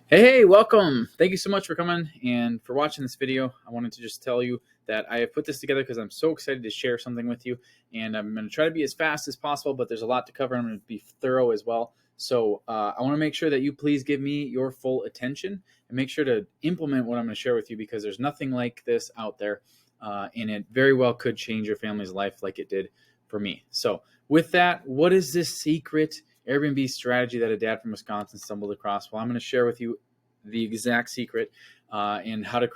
Hey, welcome. Thank you so much for coming and for watching this video. I wanted to just tell you that I have put this together because I'm so excited to share something with you. And I'm going to try to be as fast as possible, but there's a lot to cover. I'm going to be thorough as well. So I want to make sure that you please give me your full attention and make sure to implement what I'm going to share with you, because there's nothing like this out there. And it very well could change your family's life like it did for me. So with that, what is this secret Airbnb strategy that a dad from Wisconsin stumbled across? Well, I'm going to share with you the exact secret and how to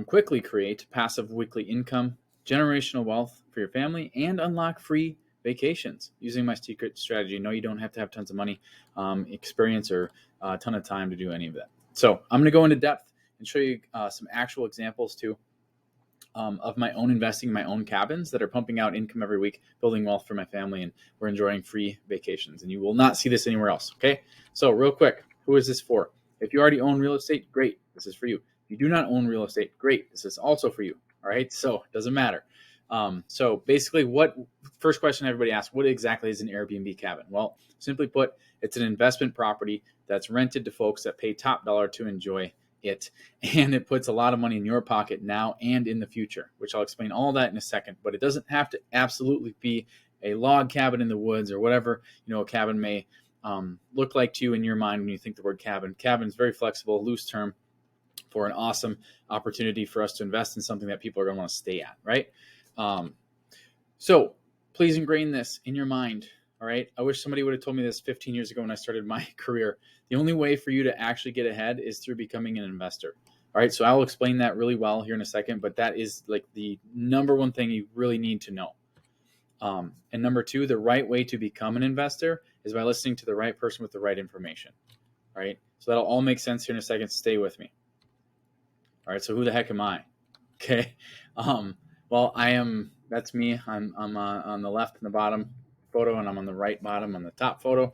quickly create passive weekly income, generational wealth for your family, and unlock free vacations using my secret strategy. No, you don't have to have tons of money, experience, or a ton of time to do any of that. So I'm going to go into depth and show you some actual examples too. Of my own investing in my own cabins that are pumping out income every week, building wealth for my family, and we're enjoying free vacations. And you will not see this anywhere else. Okay. So real quick, who is this for? If you already own real estate, great. This is for you. If you do not own real estate, great. This is also for you. All right. So it doesn't matter. So basically first question everybody asks, what exactly is an Airbnb cabin? Well, simply put, it's an investment property that's rented to folks that pay top dollar to enjoy it, and it puts a lot of money in your pocket now and in the future, which I'll explain all that in a second. But it doesn't have to absolutely be a log cabin in the woods or whatever a cabin may look like to you in your mind when you think the word cabin. Cabin is very flexible, loose term for an awesome opportunity for us to invest in something that people are going to want to stay at, right? So please ingrain this in your mind. All right. I wish somebody would have told me this 15 years ago when I started my career. The only way for you to actually get ahead is through becoming an investor. All right. So I'll explain that really well here in a second, but that is like the number one thing you really need to know. And number two, the right way to become an investor is by listening to the right person with the right information. All right. So that'll all make sense here in a second. Stay with me. All right. So who the heck am I? Okay. Well, that's me. I'm on the left in the bottom photo, and I'm on the right bottom on the top photo.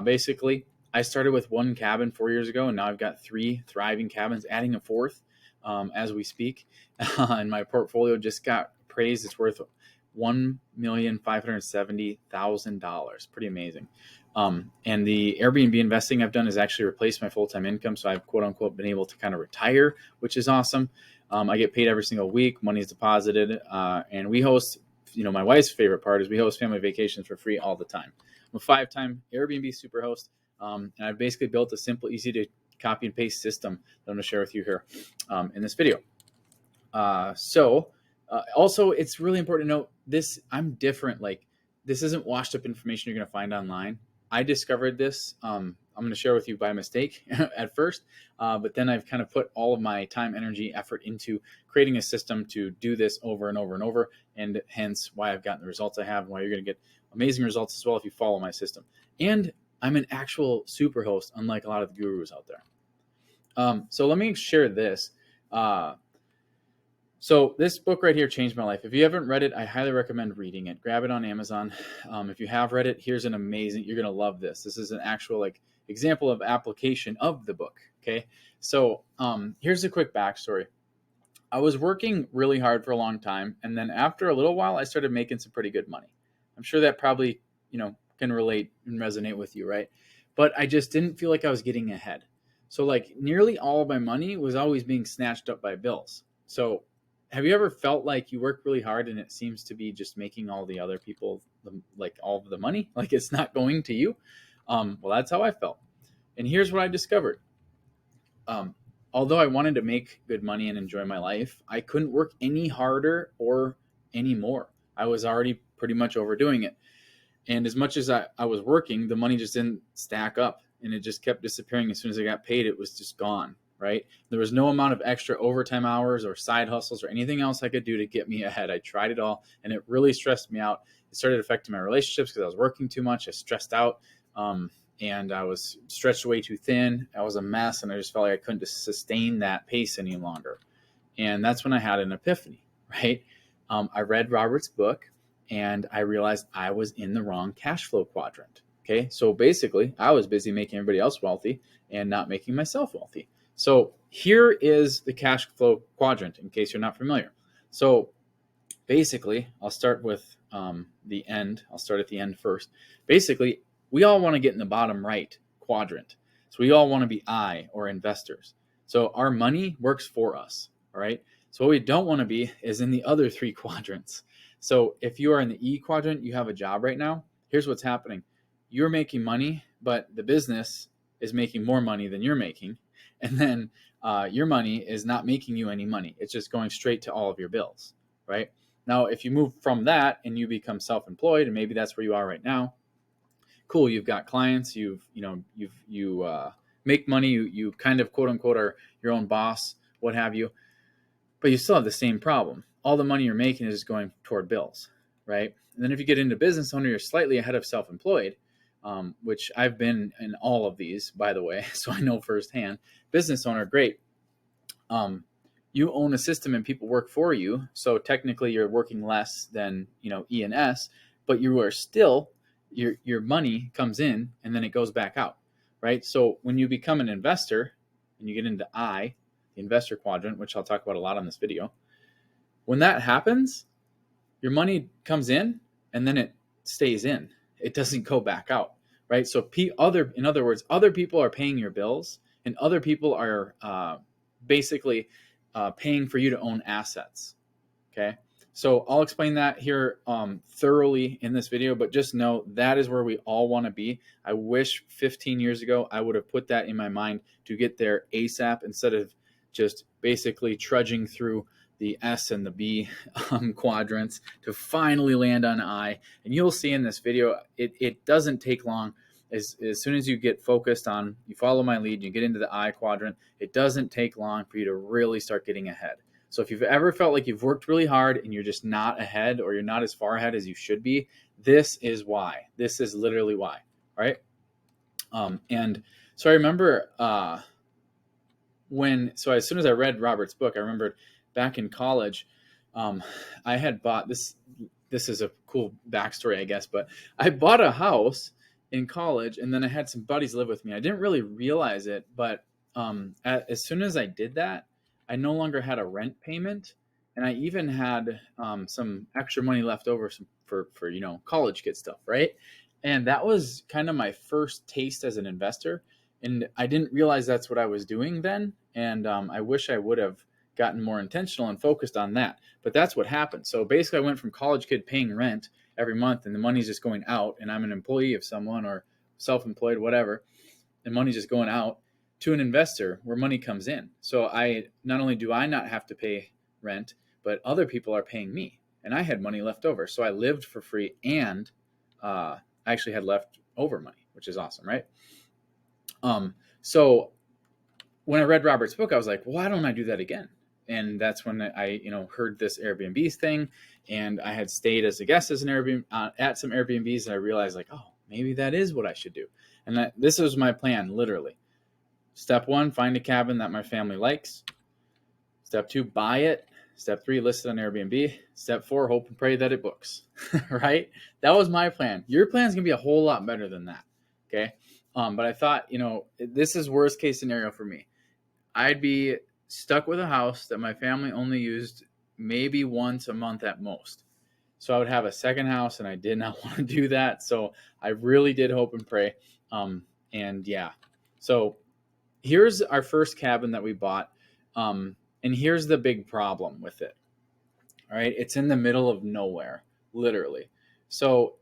Basically, I started with one cabin 4 years ago, and now I've got 3 thriving cabins, adding a fourth as we speak. And my portfolio just got appraised. It's worth $1,570,000. Pretty amazing. And the Airbnb investing I've done has actually replaced my full-time income. So I've quote unquote been able to kind of retire, which is awesome. I get paid every single week. Money is deposited. And we host, my wife's favorite part is we host family vacations for free all the time. I'm a 5-time Airbnb superhost. And I've basically built a simple, easy to copy and paste system that I'm going to share with you here in this video. Also, it's really important to note this. I'm different. Like, this isn't washed up information you're going to find online. I discovered this. I'm going to share with you by mistake at first, but then I've kind of put all of my time, energy, effort into creating a system to do this over and over and over, and hence why I've gotten the results I have, and why you're going to get amazing results as well if you follow my system. And I'm an actual super host, unlike a lot of the gurus out there. So let me share this. So this book right here changed my life. If you haven't read it, I highly recommend reading it. Grab it on Amazon. If you have read it, here's an amazing, you're going to love this. This is an actual example of application of the book. Okay. So here's a quick backstory. I was working really hard for a long time. And then after a little while, I started making some pretty good money. I'm sure that probably, can relate and resonate with you, right? But I just didn't feel like I was getting ahead. So nearly all of my money was always being snatched up by bills. So have you ever felt like you work really hard and it seems to be just making all the other people all of the money, like it's not going to you? Well, that's how I felt. And here's what I discovered. Although I wanted to make good money and enjoy my life, I couldn't work any harder or any more. I was already pretty much overdoing it. And as much as I was working, the money just didn't stack up, and it just kept disappearing. As soon as I got paid, it was just gone. Right? There was no amount of extra overtime hours or side hustles or anything else I could do to get me ahead. I tried it all, and it really stressed me out. It started affecting my relationships because I was working too much. I stressed out, and I was stretched way too thin. I was a mess, and I just felt like I couldn't sustain that pace any longer. And that's when I had an epiphany, right? I read Robert's book, and I realized I was in the wrong cash flow quadrant. Okay, so basically, I was busy making everybody else wealthy and not making myself wealthy. So here is the cash flow quadrant, in case you're not familiar. So basically, I'll start with the end. I'll start at the end first. Basically, we all want to get in the bottom right quadrant. So we all want to be I, or investors. So our money works for us. All right. So what we don't want to be is in the other three quadrants. So if you are in the E quadrant, you have a job right now. Here's what's happening. You're making money, but the business is making more money than you're making. And then your money is not making you any money. It's just going straight to all of your bills, right? Now, if you move from that and you become self-employed, and maybe that's where you are right now, cool. You've got clients. You make money. You kind of quote unquote are your own boss, what have you. But you still have the same problem. All the money you're making is going toward bills, right? And then if you get into business owner, you're slightly ahead of self-employed, which I've been in all of these, by the way, so I know firsthand. Business owner, great. You own a system and people work for you, so technically you're working less than E and S, but you are still your money comes in and then it goes back out, right? So when you become an investor and you get into I, the investor quadrant, which I'll talk about a lot on this video, when that happens, your money comes in and then it stays in. It doesn't go back out, right? So in other words, other people are paying your bills and other people are basically paying for you to own assets. Okay. So I'll explain that here thoroughly in this video, but just know that is where we all want to be. I wish 15 years ago I would have put that in my mind to get there ASAP instead of just basically trudging through the S and the B quadrants to finally land on I. And you'll see in this video, it doesn't take long. As soon as you get focused on, you follow my lead, you get into the I quadrant, it doesn't take long for you to really start getting ahead. So if you've ever felt like you've worked really hard and you're just not ahead, or you're not as far ahead as you should be, this is why. This is literally why. All right. And so I remember so as soon as I read Robert's book, I remembered back in college, I had bought this. This is a cool backstory, I guess, but I bought a house in college, and then I had some buddies live with me. I didn't really realize it, but as soon as I did that, I no longer had a rent payment, and I even had some extra money left over for college kid stuff, right? And that was kind of my first taste as an investor, and I didn't realize that's what I was doing then. And I wish I would have gotten more intentional and focused on that. But that's what happened. So basically, I went from college kid paying rent every month, and the money's just going out, and I'm an employee of someone or self-employed, whatever, and money's just going out, to an investor where money comes in. So not only do I not have to pay rent, but other people are paying me, and I had money left over. So I lived for free, and I actually had left over money, which is awesome, right? So when I read Robert's book, I was like, why don't I do that again? And that's when I heard this Airbnb thing, and I had stayed as a guest as an Airbnb at some Airbnbs, and I realized like, oh, maybe that is what I should do. And this was my plan, literally. Step 1, find a cabin that my family likes. Step 2, buy it. Step 3, list it on Airbnb. Step 4, hope and pray that it books, right? That was my plan. Your plan's going to be a whole lot better than that, okay? But I thought, this is worst case scenario for me. I'd be stuck with a house that my family only used maybe once a month at most. So I would have a second house, and I did not want to do that. So I really did hope and pray. And yeah, so here's our first cabin that we bought. And here's the big problem with it. All right. It's in the middle of nowhere, literally. So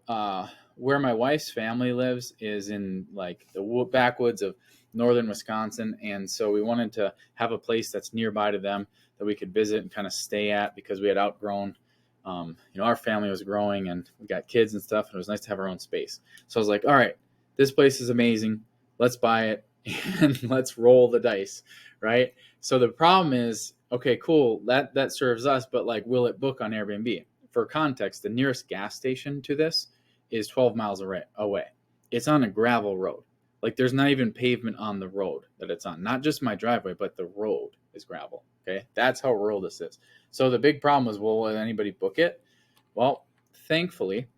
where my wife's family lives is in like the backwoods of northern Wisconsin. And so we wanted to have a place that's nearby to them that we could visit and kind of stay at, because we had outgrown, our family was growing and we got kids and stuff. And it was nice to have our own space. So I was like, all right, this place is amazing. Let's buy it and let's roll the dice. Right. So the problem is, okay, cool. That serves us, but like, will it book on Airbnb? For context, the nearest gas station to this is 12 miles away. It's on a gravel road. Like, there's not even pavement on the road that it's on. Not just my driveway, but the road is gravel. Okay. That's how rural this is. So the big problem was, well, will anybody book it? Well, thankfully,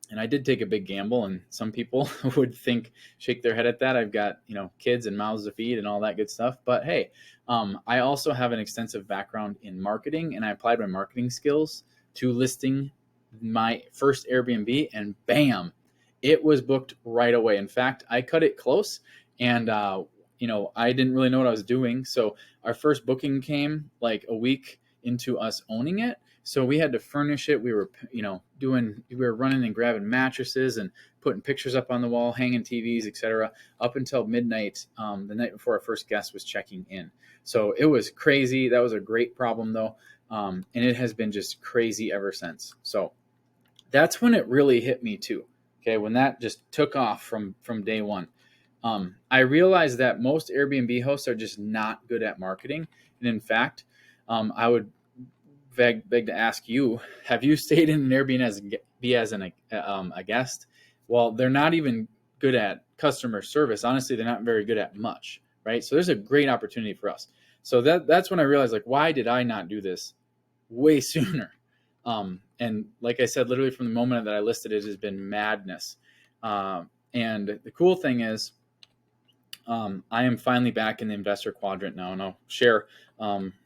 and I did take a big gamble, and some people would shake their head at that. I've got, kids and mouths to feed and all that good stuff. But hey, I also have an extensive background in marketing, and I applied my marketing skills to listing my first Airbnb, and bam, it was booked right away. In fact, I cut it close, And I didn't really know what I was doing. So our first booking came like a week into us owning it. So we had to furnish it. We were, we were running and grabbing mattresses and putting pictures up on the wall, hanging TVs, etc., up until midnight, the night before our first guest was checking in. So it was crazy. That was a great problem though, and it has been just crazy ever since. So that's when it really hit me too. Okay, when that just took off from day one. I realized that most Airbnb hosts are just not good at marketing. And in fact, I would beg to ask you, have you stayed in an Airbnb as a guest? Well, they're not even good at customer service. Honestly, they're not very good at much, right? So there's a great opportunity for us. So that's when I realized, like, why did I not do this way sooner? And like I said, literally from the moment that I listed it, has been madness. And the cool thing is, I am finally back in the investor quadrant now, and I'll share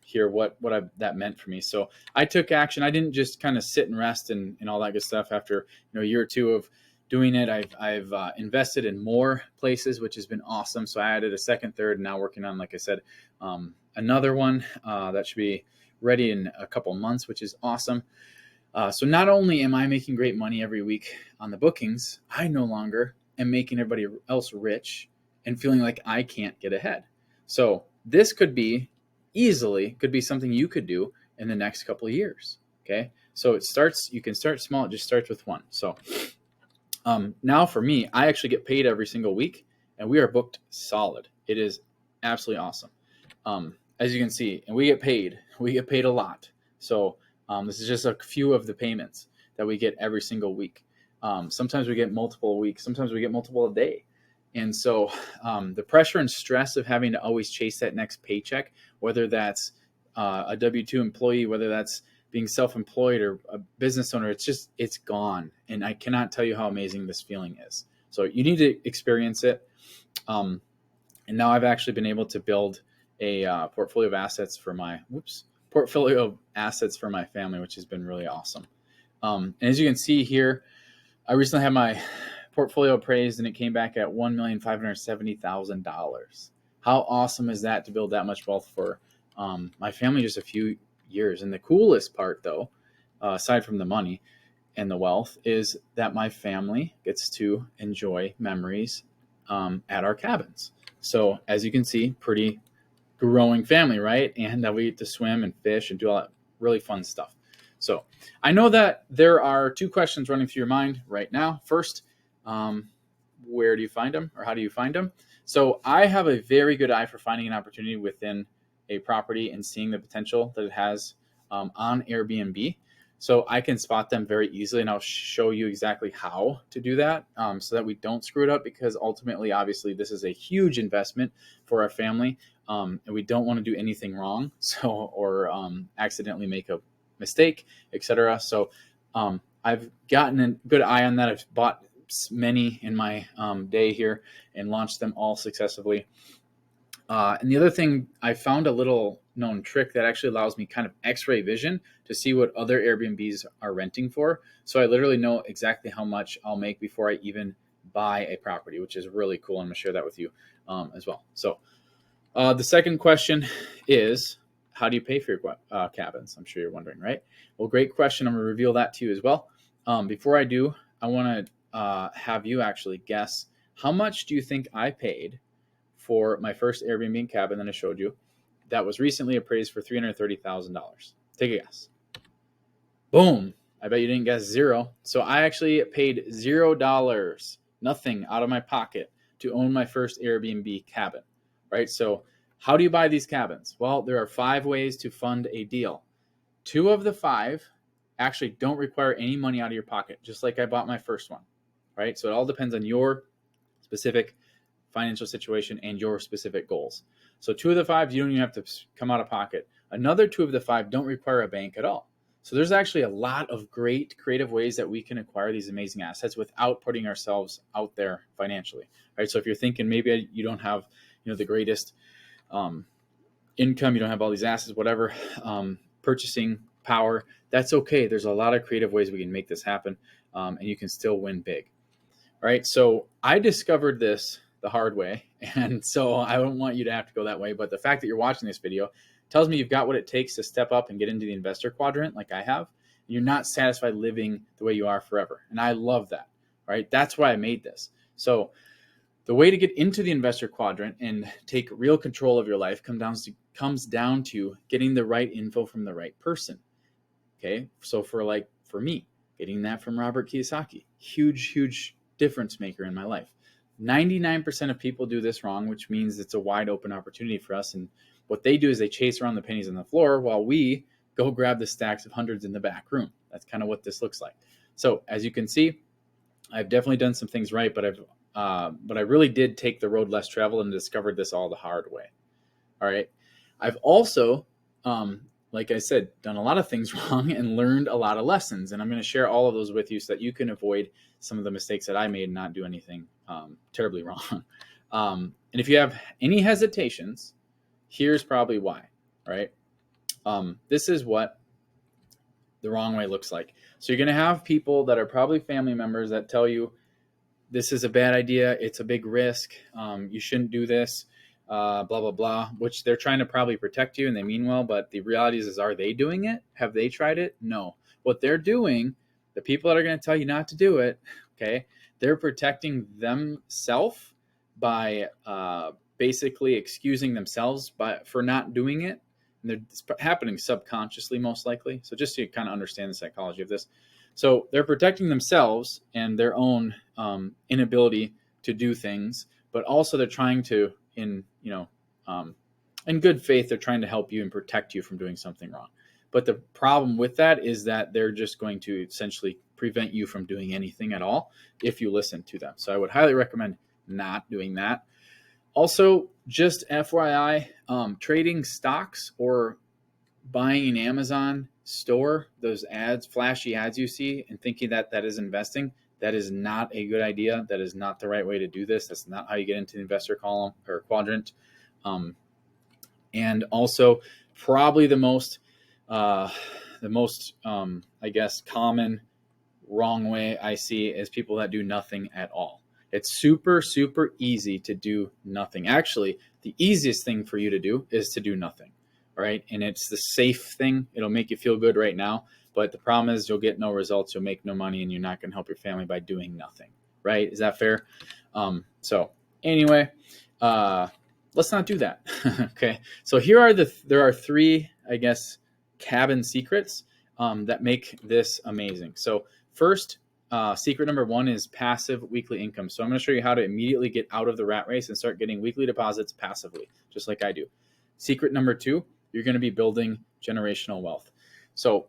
here what that meant for me. So I took action. I didn't just kind of sit and rest and all that good stuff. After a year or two of doing it, I've invested in more places, which has been awesome. So I added a second, third, and now working on, like I said, another one that should be ready in a couple months, which is awesome. So not only am I making great money every week on the bookings, I no longer am making everybody else rich and feeling like I can't get ahead. So this could be something you could do in the next couple of years. Okay. So you can start small. It just starts with one. So now for me, I actually get paid every single week and we are booked solid. It is absolutely awesome. As you can see, and we get paid a lot. So this is just a few of the payments that we get every single week. Sometimes we get multiple a week. Sometimes we get multiple a day. And so the pressure and stress of having to always chase that next paycheck, whether that's a W-2 employee, whether that's being self-employed or a business owner, it's gone. And I cannot tell you how amazing this feeling is. So you need to experience it. And now I've actually been able to build a portfolio of assets for my family, which has been really awesome. And as you can see here, I recently had my portfolio appraised and it came back at $1,570,000. How awesome is that to build that much wealth for my family just a few years? And the coolest part, though, aside from the money and the wealth, is that my family gets to enjoy memories at our cabins. So as you can see, pretty growing family, right? And we get to swim and fish and do all that really fun stuff. So I know that there are two questions running through your mind right now. First, where do you find them, or how do you find them? So I have a very good eye for finding an opportunity within a property and seeing the potential that it has on Airbnb. So I can spot them very easily, and I'll show you exactly how to do that so that we don't screw it up, because ultimately, obviously, this is a huge investment for our family, and we don't want to do anything wrong, or accidentally make a mistake, etc. So I've gotten a good eye on that. I've bought many in my day here and launched them all successfully. And the other thing, I found a little known trick that actually allows me kind of x-ray vision to see what other Airbnbs are renting for. So I literally know exactly how much I'll make before I even buy a property, which is really cool. I'm going to share that with you as well. So the second question is, how do you pay for your cabins? I'm sure you're wondering, right? Well, great question. I'm going to reveal that to you as well. Before I do, I want to have you actually guess, how much do you think I paid for my first Airbnb cabin that I showed you that was recently appraised for $330,000? Take a guess. Boom. I bet you didn't guess zero. So I actually paid $0, nothing out of my pocket, to own my first Airbnb cabin, right? So how do you buy these cabins? Well, there are 5 ways to fund a deal. 2 of the 5 actually don't require any money out of your pocket, just like I bought my first one, right? So it all depends on your specific financial situation and your specific goals. So 2 of the 5, you don't even have to come out of pocket. Another 2 of the 5 don't require a bank at all. So there's actually a lot of great creative ways that we can acquire these amazing assets without putting ourselves out there financially, right? So if you're thinking maybe you don't have, the greatest income, you don't have all these assets, whatever, purchasing power, that's okay. There's a lot of creative ways we can make this happen, and you can still win big. All right. So I discovered this the hard way. And so I don't want you to have to go that way. But the fact that you're watching this video tells me you've got what it takes to step up and get into the investor quadrant like I have. You're not satisfied living the way you are forever. And I love that, right? That's why I made this. So the way to get into the investor quadrant and take real control of your life comes down to getting the right info from the right person. Okay. So for me, getting that from Robert Kiyosaki, huge difference maker in my life. 99% of people do this wrong, which means it's a wide open opportunity for us. And what they do is they chase around the pennies on the floor while we go grab the stacks of hundreds in the back room. That's kind of what this looks like. So as you can see, I've definitely done some things right, but I really did take the road less traveled and discovered this all the hard way. All right. I've also, like I said, done a lot of things wrong and learned a lot of lessons. And I'm going to share all of those with you so that you can avoid some of the mistakes that I made and not do anything terribly wrong. And if you have any hesitations, here's probably why. All right. This is what the wrong way looks like. So you're going to have people that are probably family members that tell you this is a bad idea. It's a big risk. You shouldn't do this. Blah, blah, blah, which they're trying to probably protect you and they mean well. But the reality is are they doing it? Have they tried it? No. What they're doing, the people that are going to tell you not to do it, okay, they're protecting themselves by basically excusing themselves for not doing it. And it's happening subconsciously, most likely. So just to kind of understand the psychology of this. So they're protecting themselves and their own inability to do things, but also they're trying to, in good faith, they're trying to help you and protect you from doing something wrong. But the problem with that is that they're just going to essentially prevent you from doing anything at all if you listen to them. So I would highly recommend not doing that. Also, just FYI, trading stocks or buying an Amazon store, those ads, flashy ads you see, and thinking that that is investing, that is not a good idea. That is not the right way to do this. That's not how you get into the investor column or quadrant. And also, probably the most, I guess, common wrong way I see is people that do nothing at all. It's super easy to do nothing. Actually, the easiest thing for you to do is to do nothing. All right. And it's the safe thing. It'll make you feel good right now. But the problem is you'll get no results. You'll make no money and you're not going to help your family by doing nothing. Right. Is that fair? So anyway, let's not do that. Okay. So there are three, I guess, cabin secrets that make this amazing. So first, secret number one is passive weekly income. So I'm going to show you how to immediately get out of the rat race and start getting weekly deposits passively, just like I do. Secret number two, you're going to be building generational wealth. So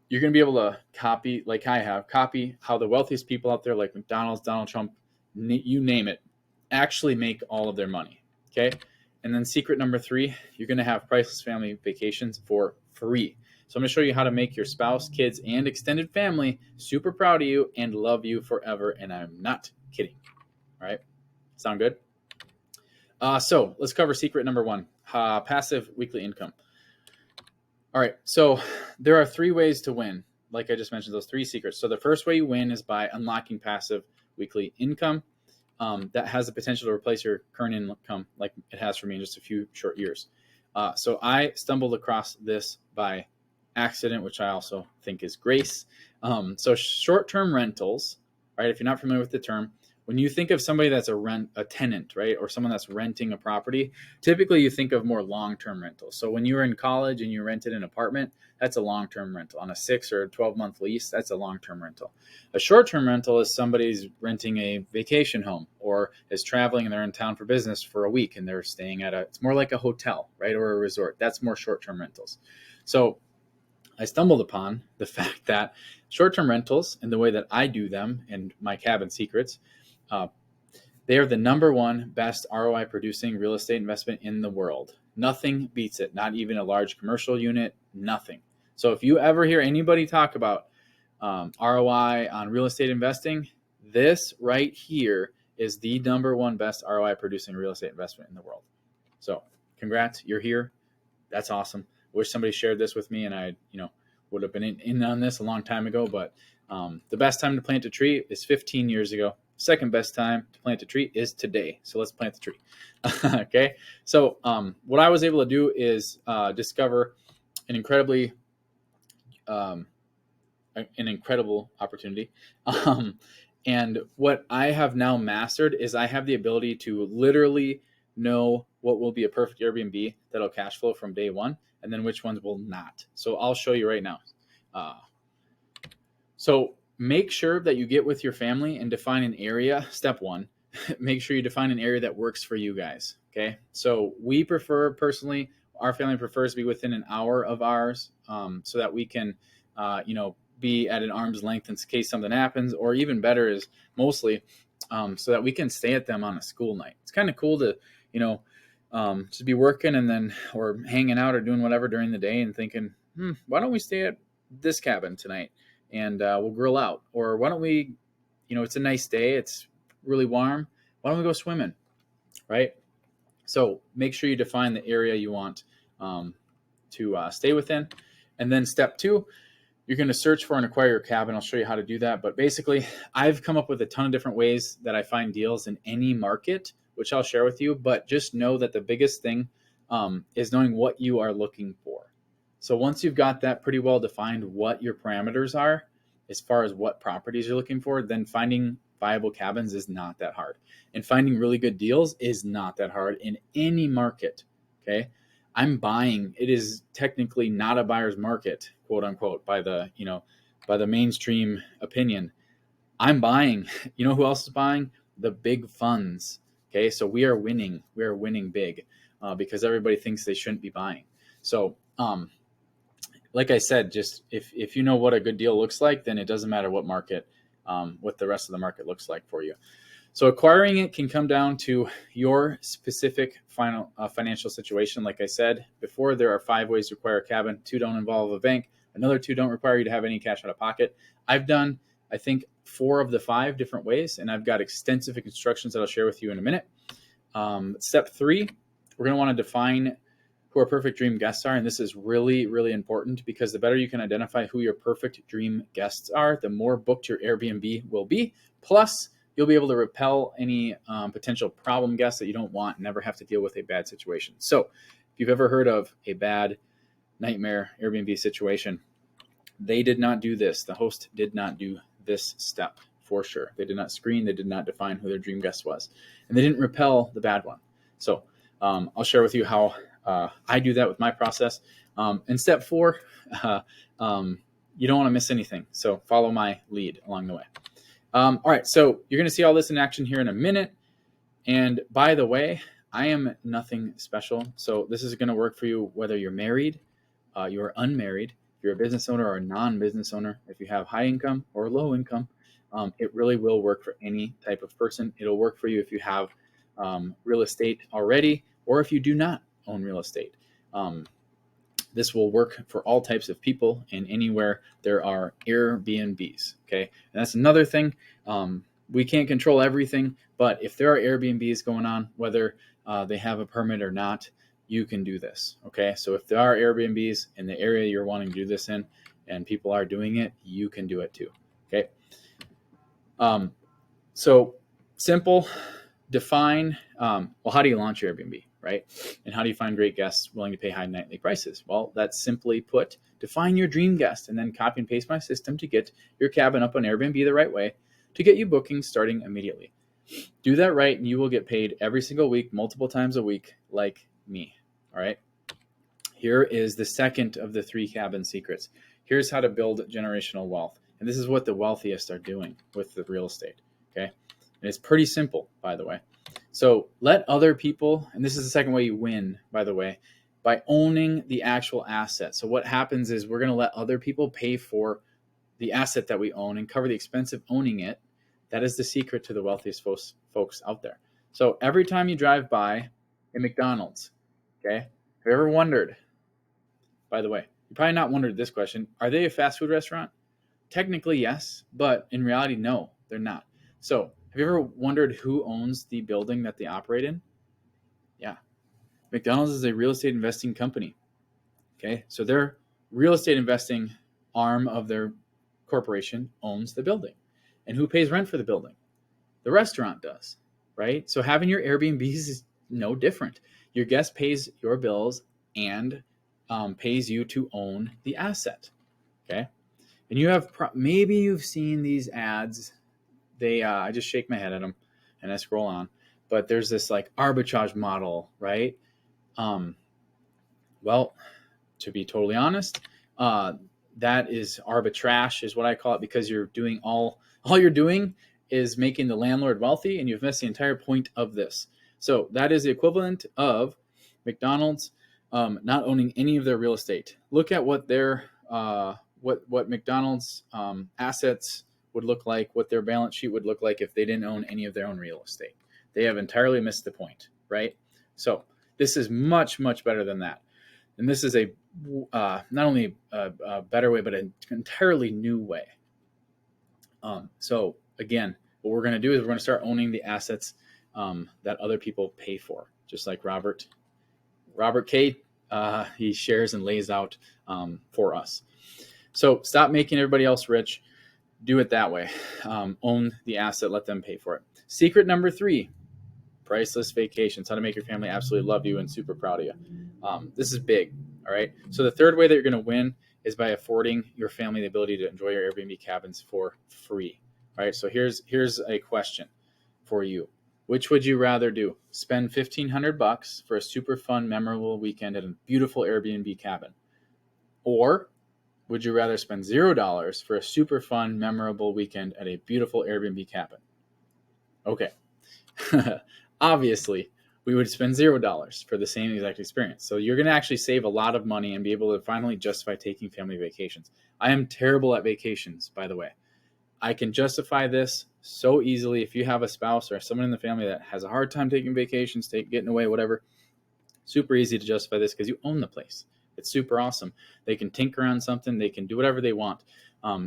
you're going to be able to copy, like I have, copy how the wealthiest people out there, like McDonald's, Donald Trump, you name it, actually make all of their money. Okay. And then secret number three, you're going to have priceless family vacations for free. So I'm going to show you how to make your spouse, kids, and extended family super proud of you and love you forever. And I'm not kidding. All right. Sound good? So let's cover secret number one, passive weekly income. All right. So there are three ways to win. Like I just mentioned, those three secrets. So the first way you win is by unlocking passive weekly income that has the potential to replace your current income like it has for me in just a few short years. So I stumbled across this by accident, which I also think is grace. So short-term rentals, right? If you're not familiar with the term, when you think of somebody that's a tenant, right, or someone that's renting a property, typically you think of more long-term rentals. So when you were in college and you rented an apartment, that's a long-term rental. On a 6 or 12-month lease, that's a long-term rental. A short-term rental is somebody's renting a vacation home or is traveling and they're in town for business for a week and they're staying it's more like a hotel, right, or a resort. That's more short-term rentals. So I stumbled upon the fact that short-term rentals and the way that I do them and my cabin secrets, they are the number one best ROI producing real estate investment in the world. Nothing beats it, not even a large commercial unit, nothing. So if you ever hear anybody talk about ROI on real estate investing, this right here is the number one best ROI producing real estate investment in the world. So congrats, you're here. That's awesome. Wish somebody shared this with me and I, would have been in on this a long time ago, but the best time to plant a tree is 15 years ago. second best time to plant a tree is today. So let's plant the tree. Okay. So what I was able to do is discover an incredibly um, an incredible opportunity. And what I have now mastered is I have the ability to literally know what will be a perfect Airbnb that'll cash flow from day one, and then which ones will not. So I'll show you right now. Uh, so make sure that you get with your family and define an area. Step one, make sure you define an area that works for you guys. Okay. So we prefer, personally, our family prefers to be within an hour of ours, so that we can, be at an arm's length in case something happens, or even better is mostly so that we can stay at them on a school night. It's kind of cool to, just be working and then, or hanging out or doing whatever during the day and thinking, why don't we stay at this cabin tonight and we'll grill out? Or why don't we, it's a nice day, it's really warm, why don't we go swimming, right? So make sure you define the area you want to stay within. And then step two, you're going to search for and acquire your cabin. I'll show you how to do that. But basically, I've come up with a ton of different ways that I find deals in any market, which I'll share with you. But just know that the biggest thing is knowing what you are looking for. So once you've got that pretty well defined, what your parameters are, as far as what properties you're looking for, then finding viable cabins is not that hard. And finding really good deals is not that hard in any market, okay? I'm buying. It is technically not a buyer's market, quote unquote, by the mainstream opinion. I'm buying. You know who else is buying? The big funds. Okay, so we are winning. We are winning big because everybody thinks they shouldn't be buying. So, like I said, just if you know what a good deal looks like, then it doesn't matter what market, what the rest of the market looks like for you. So acquiring it can come down to your specific financial situation. Like I said before, there are 5 ways to acquire a cabin. 2 don't involve a bank. Another 2 don't require you to have any cash out of pocket. I've done, I think, 4 of the 5 different ways, and I've got extensive instructions that I'll share with you in a minute. Step 3, we're going to want to define who our perfect dream guests are. And this is really, really important because the better you can identify who your perfect dream guests are, the more booked your Airbnb will be. Plus, you'll be able to repel any potential problem guests that you don't want and never have to deal with a bad situation. So if you've ever heard of a bad nightmare Airbnb situation, they did not do this. The host did not do this step for sure. They did not screen. They did not define who their dream guest was. And they didn't repel the bad one. So I'll share with you how I do that with my process. And step 4, you don't want to miss anything. So follow my lead along the way. All right, so you're going to see all this in action here in a minute. And by the way, I am nothing special. So this is going to work for you whether you're married, you're unmarried, if you're a business owner or a non-business owner, if you have high income or low income. It really will work for any type of person. It'll work for you if you have real estate already, or if you do not own real estate. This will work for all types of people and anywhere there are Airbnbs. Okay. And that's another thing. We can't control everything, but if there are Airbnbs going on, whether they have a permit or not, you can do this. Okay. So if there are Airbnbs in the area you're wanting to do this in and people are doing it, you can do it too. Okay. So simple, define, well, how do you launch your Airbnb, right? And how do you find great guests willing to pay high nightly prices? Well, that's simply put, define your dream guest and then copy and paste my system to get your cabin up on Airbnb the right way to get you bookings starting immediately. Do that right and you will get paid every single week, multiple times a week, like me. All right. Here is the second of the 3 cabin secrets. Here's how to build generational wealth. And this is what the wealthiest are doing with the real estate. Okay. And it's pretty simple, by the way. So let other people, and this is the second way you win, by the way, by owning the actual asset. So what happens is we're going to let other people pay for the asset that we own and cover the expense of owning it. That is the secret to the wealthiest folks out there. So every time you drive by a McDonald's, okay, have you ever wondered, by the way, you probably not wondered this question, are they a fast food restaurant? Technically, yes, but in reality, no, they're not. So have you ever wondered who owns the building that they operate in? Yeah. McDonald's is a real estate investing company. Okay. So their real estate investing arm of their corporation owns the building. And who pays rent for the building? The restaurant does, right? So having your Airbnbs is no different. Your guest pays your bills and pays you to own the asset. Okay. And you have maybe you've seen these ads. They I just shake my head at them and I scroll on. But there's this like arbitrage model, right? Um, well, to be totally honest, uh, that is arbitrage, is what I call it, because you're doing all you're doing is making the landlord wealthy, and you've missed the entire point of this. So that is the equivalent of McDonald's not owning any of their real estate. Look at what their what McDonald's assets would look like, what their balance sheet would look like if they didn't own any of their own real estate. They have entirely missed the point, right? So this is much, much better than that. And this is a not only a better way, but an entirely new way. So again, what we're going to do is we're going to start owning the assets that other people pay for, just like Robert K. He shares and lays out for us. So stop making everybody else rich. Do it that way. Own the asset. Let them pay for it. Secret number 3. Priceless vacations, how to make your family absolutely love you and super proud of you. This is big, all right? So the third way that you're going to win is by affording your family the ability to enjoy your Airbnb cabins for free, all right? So here's a question for you. Which would you rather do? Spend $1,500 for a super fun, memorable weekend at a beautiful Airbnb cabin? Or would you rather spend $0 for a super fun, memorable weekend at a beautiful Airbnb cabin? Okay. Obviously, we would spend $0 for the same exact experience. So you're going to actually save a lot of money and be able to finally justify taking family vacations. I am terrible at vacations, by the way. I can justify this so easily. If you have a spouse or someone in the family that has a hard time taking vacations, getting away, whatever, super easy to justify this because you own the place. It's super awesome. They can tinker on something. They can do whatever they want.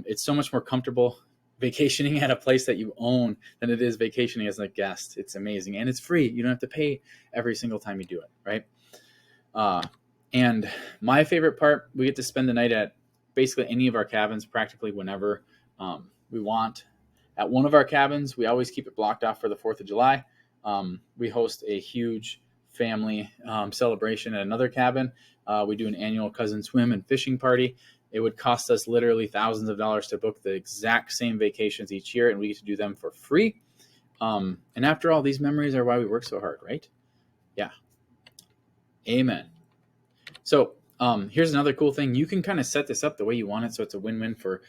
It's so much more comfortable vacationing at a place that you own than it is vacationing as a guest. It's amazing. And it's free. You don't have to pay every single time you do it, right? And my favorite part, we get to spend the night at basically any of our cabins practically whenever we want. At one of our cabins, we always keep it blocked off for the 4th of July. We host a huge family celebration at another cabin. We do an annual cousin swim and fishing party. It would cost us literally thousands of dollars to book the exact same vacations each year, and we get to do them for free. And after all, these memories are why we work so hard, right? Yeah. Amen. So here's another cool thing. You can kind of set this up the way you want it, so it's a win-win for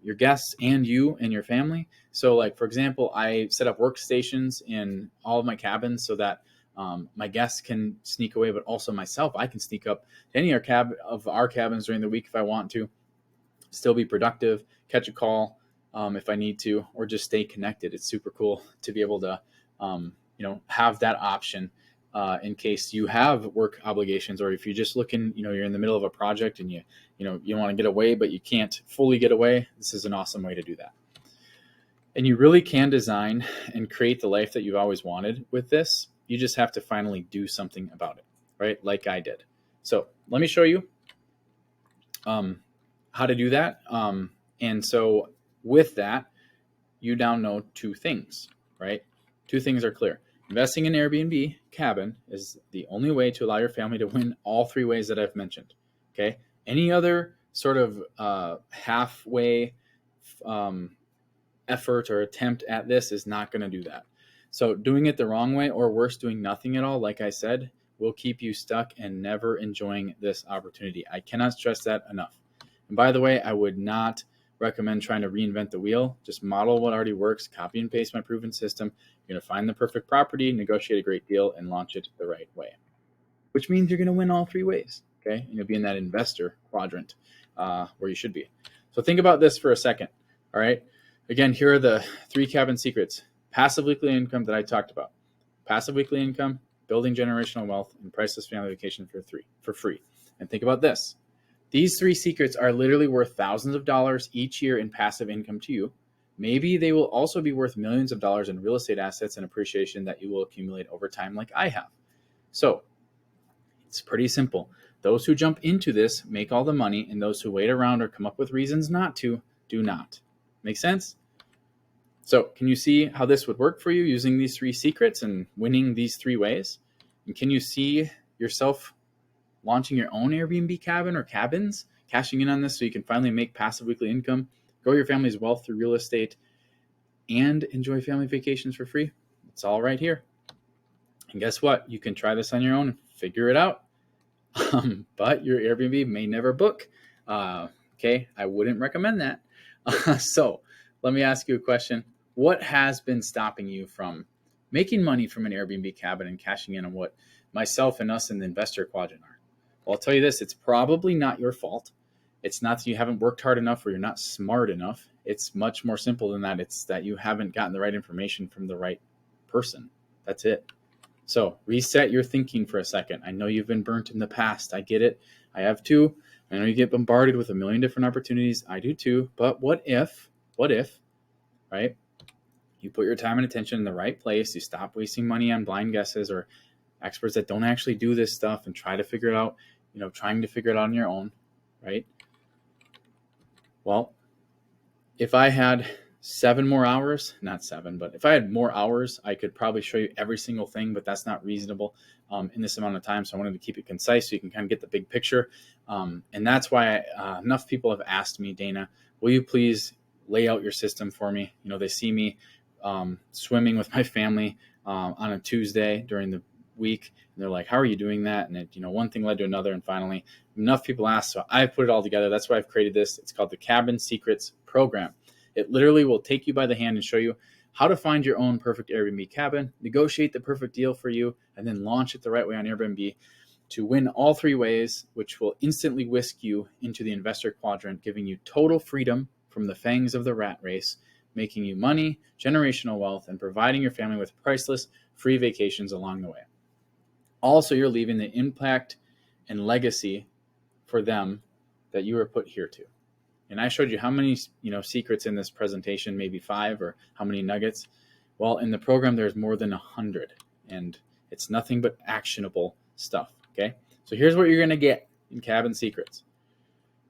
your guests and you and your family. So like, for example, I set up workstations in all of my cabins so that my guests can sneak away, but also myself, I can sneak up to any of our cabins during the week if I want to, still be productive, catch a call if I need to, or just stay connected. It's super cool to be able to, have that option in case you have work obligations, or if you're just looking, you're in the middle of a project and you want to get away, but you can't fully get away. This is an awesome way to do that. And you really can design and create the life that you've always wanted with this. You just have to finally do something about it, right? Like I did. So let me show you how to do that. And so with that, you now know 2 things, right? 2 things are clear. Investing in Airbnb cabin is the only way to allow your family to win all 3 ways that I've mentioned, okay? Any other sort of halfway effort or attempt at this is not going to do that. So doing it the wrong way, or worse, doing nothing at all, like I said, will keep you stuck and never enjoying this opportunity. I cannot stress that enough. And by the way, I would not recommend trying to reinvent the wheel. Just model what already works, copy and paste my proven system. You're going to find the perfect property, negotiate a great deal, and launch it the right way, which means you're going to win all 3 ways, okay? And you'll be in that investor quadrant where you should be. So think about this for a second, all right? Again, here are the 3 cabin secrets. Passive weekly income that I talked about. Passive weekly income, building generational wealth, and priceless family vacation for free. And think about this. These 3 secrets are literally worth thousands of dollars each year in passive income to you. Maybe they will also be worth millions of dollars in real estate assets and appreciation that you will accumulate over time like I have. So it's pretty simple. Those who jump into this make all the money, and those who wait around or come up with reasons not to do not. Make sense? So can you see how this would work for you using these 3 secrets and winning these 3 ways? And can you see yourself launching your own Airbnb cabin or cabins, cashing in on this so you can finally make passive weekly income, grow your family's wealth through real estate, and enjoy family vacations for free? It's all right here. And guess what? You can try this on your own and figure it out. But your Airbnb may never book. Okay, I wouldn't recommend that. So let me ask you a question. What has been stopping you from making money from an Airbnb cabin and cashing in on what myself and us in the investor quadrant are? Well, I'll tell you this, it's probably not your fault. It's not that you haven't worked hard enough or you're not smart enough. It's much more simple than that. It's that you haven't gotten the right information from the right person. That's it. So reset your thinking for a second. I know you've been burnt in the past. I get it. I have too. I know you get bombarded with a million different opportunities. I do too. But what if, right? You put your time and attention in the right place. You stop wasting money on blind guesses or experts that don't actually do this stuff and trying to figure it out on your own, right? Well, if I had 7 more hours, not 7, but if I had more hours, I could probably show you every single thing, but that's not reasonable in this amount of time. So I wanted to keep it concise so you can kind of get the big picture. And that's why enough people have asked me, Dana, will you please lay out your system for me? They see me swimming with my family on a Tuesday during the week. And they're like, how are you doing that? And one thing led to another. And finally, enough people asked. So I put it all together. That's why I've created this. It's called the Cabin Secrets Program. It literally will take you by the hand and show you how to find your own perfect Airbnb cabin, negotiate the perfect deal for you, and then launch it the right way on Airbnb to win all 3 ways, which will instantly whisk you into the investor quadrant, giving you total freedom from the fangs of the rat race, making you money, generational wealth, and providing your family with priceless free vacations along the way. Also, you're leaving the impact and legacy for them that you were put here to. And I showed you how many, secrets in this presentation, maybe 5, or how many nuggets. Well, in the program, there's more than 100, and it's nothing but actionable stuff. Okay. So here's what you're going to get in Cabin Secrets.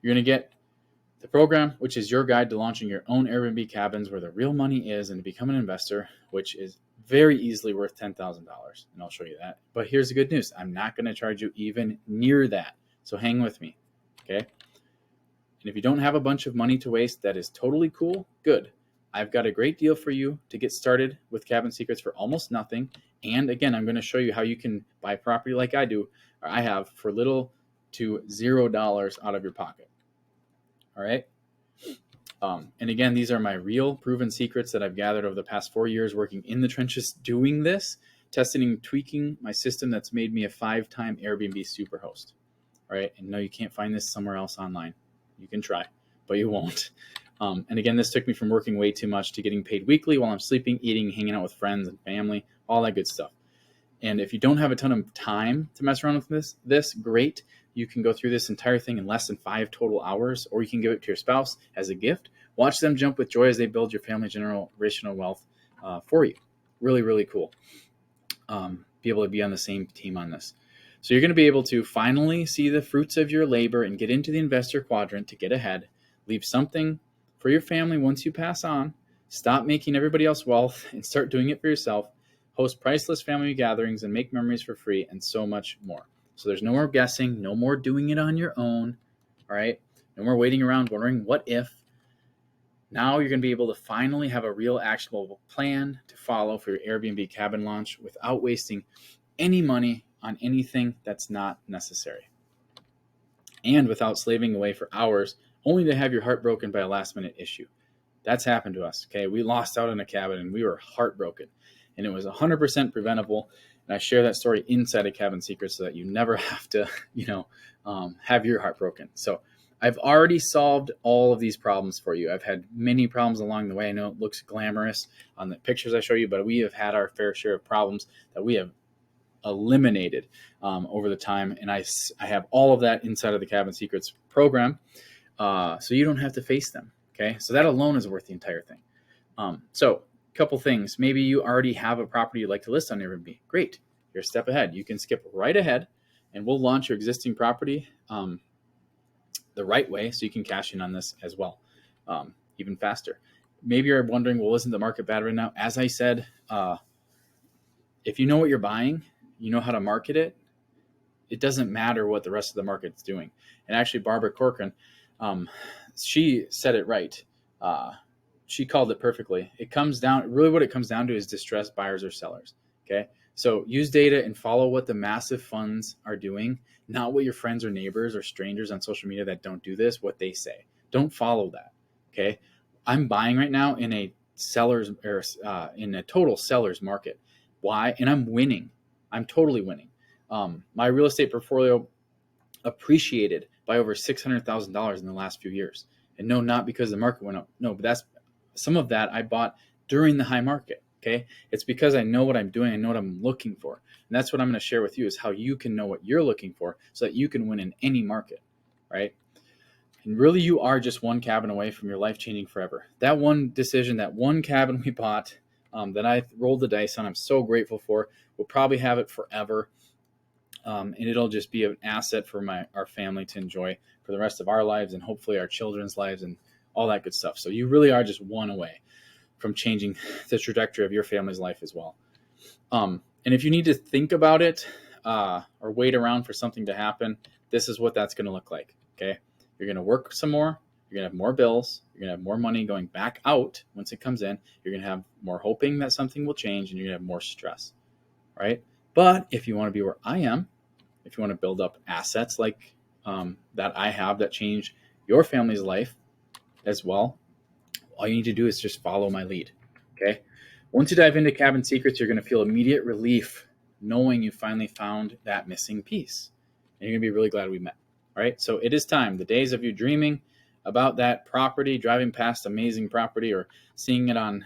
You're going to get the program, which is your guide to launching your own Airbnb cabins where the real money is and to become an investor, which is very easily worth $10,000. And I'll show you that. But here's the good news. I'm not going to charge you even near that. So hang with me. Okay. And if you don't have a bunch of money to waste, that is totally cool. Good. I've got a great deal for you to get started with Cabin Secrets for almost nothing. And again, I'm going to show you how you can buy property like I do, or I have, for little to $0 out of your pocket. All right. And again, these are my real proven secrets that I've gathered over the past 4 years working in the trenches doing this, testing and tweaking my system that's made me a 5-time Airbnb superhost. All right. And no, you can't find this somewhere else online. You can try, but you won't. And again, this took me from working way too much to getting paid weekly while I'm sleeping, eating, hanging out with friends and family, all that good stuff. And if you don't have a ton of time to mess around with this, great. You can go through this entire thing in less than 5 total hours, or you can give it to your spouse as a gift. Watch them jump with joy as they build your family generational wealth for you. Really, really cool. Be able to be on the same team on this. So you're going to be able to finally see the fruits of your labor and get into the investor quadrant to get ahead. Leave something for your family once you pass on. Stop making everybody else wealth and start doing it for yourself. Host priceless family gatherings and make memories for free, and so much more. So there's no more guessing, no more doing it on your own. All right. No more waiting around wondering what if. Now you're going to be able to finally have a real actionable plan to follow for your Airbnb cabin launch without wasting any money on anything that's not necessary. And without slaving away for hours only to have your heart broken by a last minute issue. That's happened to us. Okay. We lost out on a cabin and we were heartbroken, and it was 100% preventable. And I share that story inside of Cabin Secrets so that you never have to, have your heart broken. So I've already solved all of these problems for you. I've had many problems along the way. I know it looks glamorous on the pictures I show you, but we have had our fair share of problems that we have eliminated over the time. And I have all of that inside of the Cabin Secrets program. So you don't have to face them. Okay. So that alone is worth the entire thing. So a couple things. Maybe you already have a property you'd like to list on Airbnb. Great. You're a step ahead. You can skip right ahead and we'll launch your existing property the right way so you can cash in on this as well, even faster. maybe you're wondering, well, isn't the market bad right now? As I said, if you know what you're buying, you know how to market it, it doesn't matter what the rest of the market's doing. And actually, Barbara Corcoran, she said it right. She called it perfectly. It comes down, really what it comes down to is distressed buyers or sellers. Okay. So use data and follow what the massive funds are doing, not what your friends or neighbors or strangers on social media that don't do this, what they say. Don't follow that. Okay. I'm buying right now in a seller's or in a total seller's market. Why? And I'm winning. I'm totally winning. My real estate portfolio appreciated by over $600,000 in the last few years. And no, not because the market went up. No, but that's some of that I bought during the high market. Okay. It's because I know what I'm doing. I know what I'm looking for. And that's what I'm going to share with you is how you can know what you're looking for so that you can win in any market. Right. And really, you are just one cabin away from your life changing forever. That one decision, that one cabin we bought that I rolled the dice on, I'm so grateful for. We'll probably have it forever. And it'll just be an asset for our family to enjoy for the rest of our lives and hopefully our children's lives and all that good stuff. So you really are just one away from changing the trajectory of your family's life as well. And if you need to think about it or wait around for something to happen, this is what that's going to look like. Okay, you're going to work some more. You're going to have more bills. You're going to have more money going back out once it comes in. You're going to have more hoping that something will change, and you're going to have more stress, right? But if you want to be where I am, if you want to build up assets like that I have that change your family's life as well, all you need to do is just follow my lead. Okay. Once you dive into Cabin Secrets, you're going to feel immediate relief knowing you finally found that missing piece. And you're going to be really glad we met. All right. So it is time. The days of you dreaming about that property, driving past amazing property or seeing it on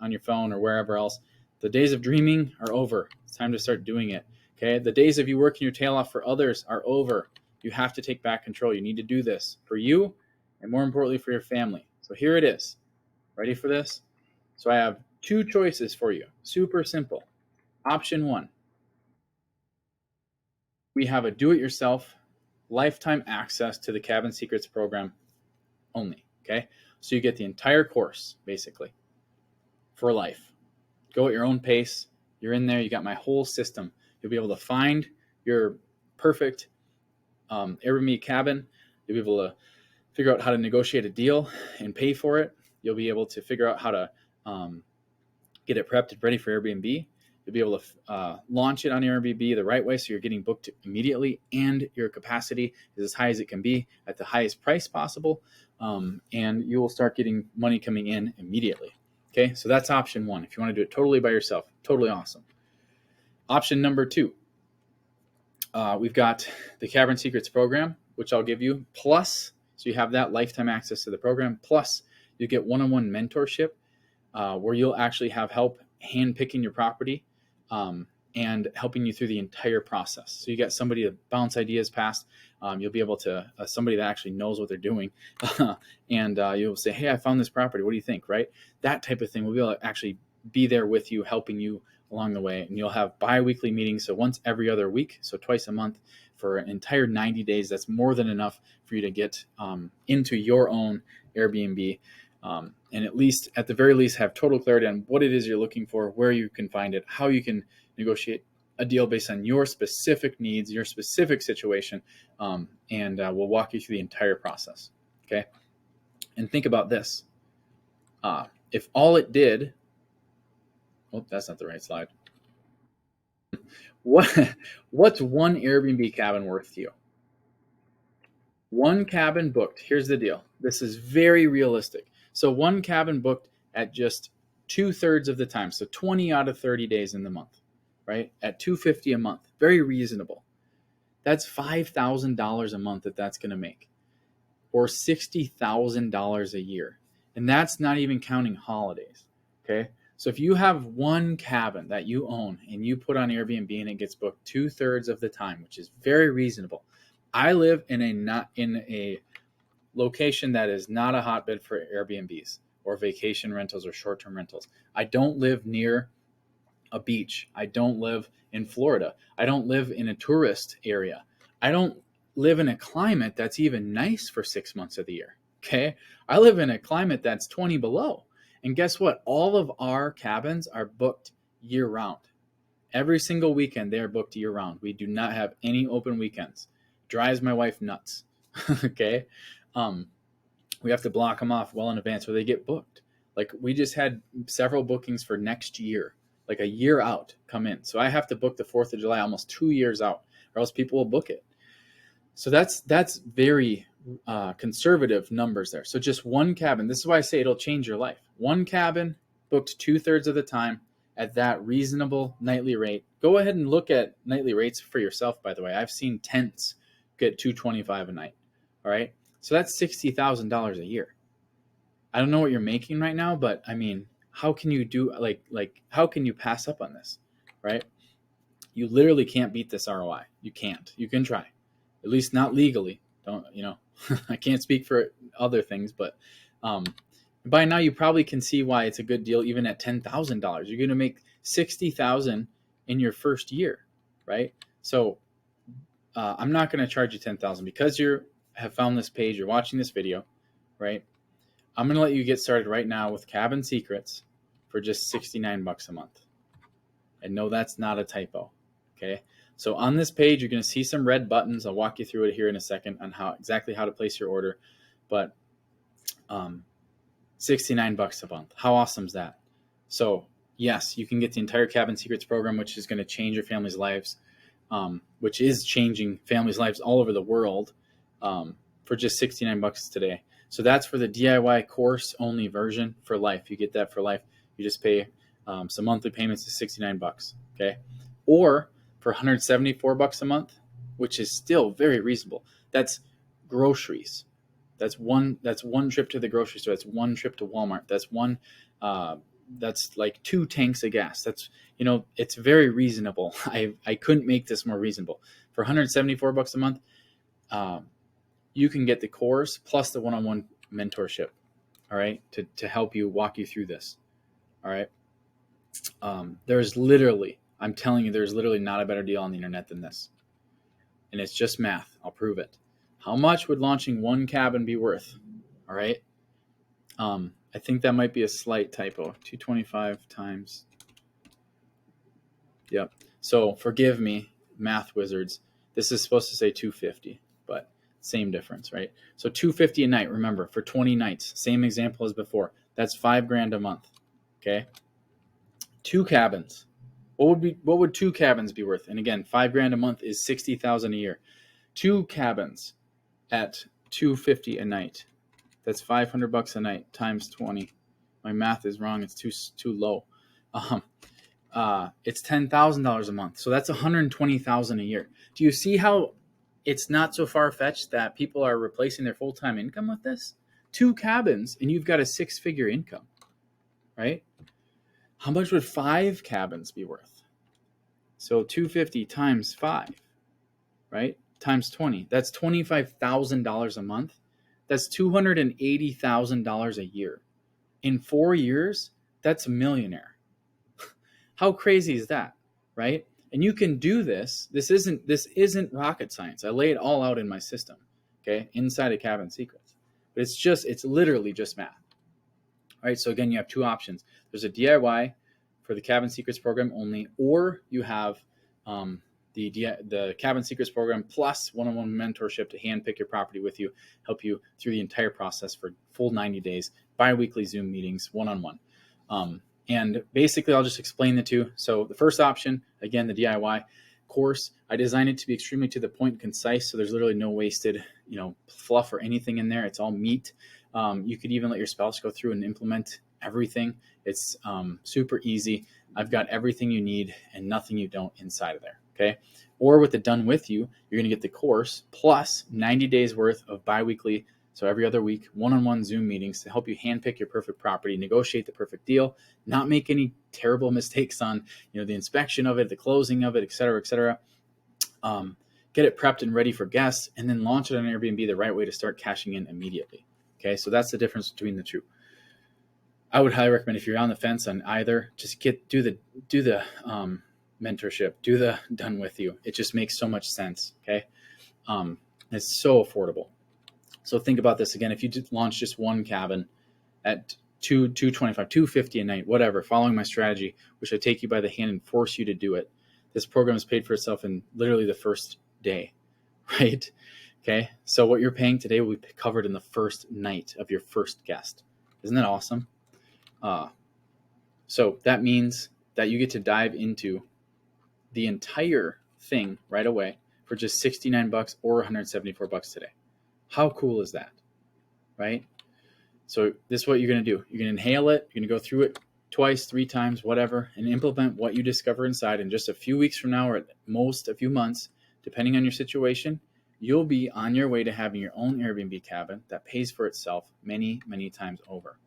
your phone or wherever else, the days of dreaming are over. It's time to start doing it. Okay. The days of you working your tail off for others are over. You have to take back control. You need to do this for you and more importantly for your family. So here it is. Ready for this? So I have two choices for you. Super simple. Option one, we have a do-it-yourself lifetime access to the Cabin Secrets program only. Okay. So you get the entire course basically for life. Go at your own pace. You're in there. You got my whole system. You'll be able to find your perfect Airbnb cabin. You'll be able to figure out how to negotiate a deal and pay for it. You'll be able to figure out how to get it prepped and ready for Airbnb. You'll be able to launch it on Airbnb the right way so you're getting booked immediately and your capacity is as high as it can be at the highest price possible. And you will start getting money coming in immediately. Okay, so that's option one. If you want to do it totally by yourself, totally awesome. Option number two, we've got the Cabin Secrets program, which I'll give you, plus, so you have that lifetime access to the program, plus you get one-on-one mentorship where you'll actually have help hand-picking your property and helping you through the entire process. So you got somebody to bounce ideas past. You'll be able to, somebody that actually knows what they're doing. And you'll say, hey, I found this property. What do you think, right? That type of thing. We'll be able to actually be there with you, helping you along the way. And you'll have bi-weekly meetings. So once every other week, so twice a month for an entire 90 days. That's more than enough for you to get into your own Airbnb. And at the very least, have total clarity on what it is you're looking for, where you can find it, how you can negotiate a deal based on your specific needs, your specific situation, and we'll walk you through the entire process. Okay. And think about this. If all it did, that's not the right slide. What's one Airbnb cabin worth to you? One cabin booked. Here's the deal. This is very realistic. So one cabin booked at just 2/3 of the time. So 20 out of 30 days in the month, right? At $250 a month. Very reasonable. That's $5,000 a month that's going to make, or $60,000 a year. And that's not even counting holidays. Okay. So if you have one cabin that you own and you put on Airbnb and it gets booked 2/3 of the time, which is very reasonable. I live in a location that is not a hotbed for Airbnbs or vacation rentals or short-term rentals. I don't live near a beach. I don't live in Florida. I don't live in a tourist area. I don't live in a climate that's even nice for 6 months of the year. Okay. I live in a climate that's 20 below. And guess what? All of our cabins are booked year round. Every single weekend they are booked year round. We do not have any open weekends. Drives my wife nuts. Okay. We have to block them off well in advance or they get booked. Like we just had several bookings for next year, like a year out come in. So I have to book the 4th of July almost 2 years out or else people will book it. So that's very conservative numbers there. So just one cabin. This is why I say it'll change your life. One cabin booked 2/3 of the time at that reasonable nightly rate. Go ahead and look at nightly rates for yourself, by the way. I've seen tents get $225 a night. All right. So that's $60,000 a year. I don't know what you're making right now, but I mean, how can you do how can you pass up on this? Right? You literally can't beat this ROI. You can't. You can try. At least not legally. Don't, I can't speak for other things, but by now you probably can see why it's a good deal even at $10,000. You're going to make $60,000 in your first year, right? So I'm not going to charge you $10,000 because you have found this page, you're watching this video, right? I'm going to let you get started right now with Cabin Secrets for just $69 a month. And no, that's not a typo. Okay. So on this page, you're going to see some red buttons. I'll walk you through it here in a second on exactly how to place your order. But $69 a month. How awesome is that? So yes, you can get the entire Cabin Secrets program, which is going to change your family's lives, which is changing families' lives all over the world for just $69 today. So that's for the DIY course only version for life. You get that for life. You just pay some monthly payments of $69. Okay. Or for $174 a month, which is still very reasonable. That's groceries. That's one trip to the grocery store. That's one trip to Walmart. That's like 2 tanks of gas. That's, it's very reasonable. I couldn't make this more reasonable. For $174 a month, you can get the course plus the one-on-one mentorship. All right. To help you walk you through this. All right. I'm telling you, there's literally not a better deal on the internet than this. And it's just math. I'll prove it. How much would launching one cabin be worth? All right. I think that might be a slight typo. 225 times. Yep. So forgive me, math wizards. This is supposed to say 250, but same difference, right? So $250 a night. Remember, for 20 nights, same example as before. That's $5,000 a month. Okay. 2 cabins. What would 2 cabins be worth? And again, $5,000 a month is $60,000 a year. 2 cabins at $250 a night. That's $500 a night times 20. My math is wrong. It's too low. It's $10,000 a month. So that's $120,000 a year. Do you see how it's not so far-fetched that people are replacing their full-time income with this? 2 cabins and you've got a 6-figure income, right? How much would 5 cabins be worth? So 250 times 5, right? Times 20. That's $25,000 a month. That's $280,000 a year. In 4 years, that's a millionaire. How crazy is that, right? And you can do this. This isn't rocket science. I lay it all out in my system, okay, inside of Cabin Secrets. But it's literally just math. All right, so again, you have 2 options. There's a DIY for the Cabin Secrets program only, or you have the Cabin Secrets program plus one-on-one mentorship to handpick your property with you, help you through the entire process for full 90 days, bi-weekly Zoom meetings, one-on-one. And basically, I'll just explain the 2. So the first option, again, the DIY course, I designed it to be extremely to the point and concise, so there's literally no wasted, fluff or anything in there. It's all meat. You could even let your spouse go through and implement everything. It's super easy. I've got everything you need and nothing you don't inside of there. Okay. Or with the Done With You, you're going to get the course plus 90 days worth of biweekly, so every other week, one-on-one Zoom meetings to help you handpick your perfect property, negotiate the perfect deal, not make any terrible mistakes on, the inspection of it, the closing of it, et cetera, et cetera. Get it prepped and ready for guests, and then launch it on Airbnb the right way to start cashing in immediately. Okay. So that's the difference between the 2. I would highly recommend, if you're on the fence on either, just do the mentorship, do the Done With You. It just makes so much sense. Okay. It's so affordable. So think about this again. If you launch just one cabin at 225, 250 a night, whatever, following my strategy, which I take you by the hand and force you to do it. This program is paid for itself in literally the first day, right? Okay. So what you're paying today will be covered in the first night of your first guest. Isn't that awesome? So that means that you get to dive into the entire thing right away for just 69 bucks or 174 bucks today. How cool is that? Right? So this is what you're going to do. You're going to inhale it. You're going to go through it twice, 3 times, whatever, and implement what you discover inside. And just a few weeks from now, or at most a few months, depending on your situation, you'll be on your way to having your own Airbnb cabin that pays for itself many, many times over.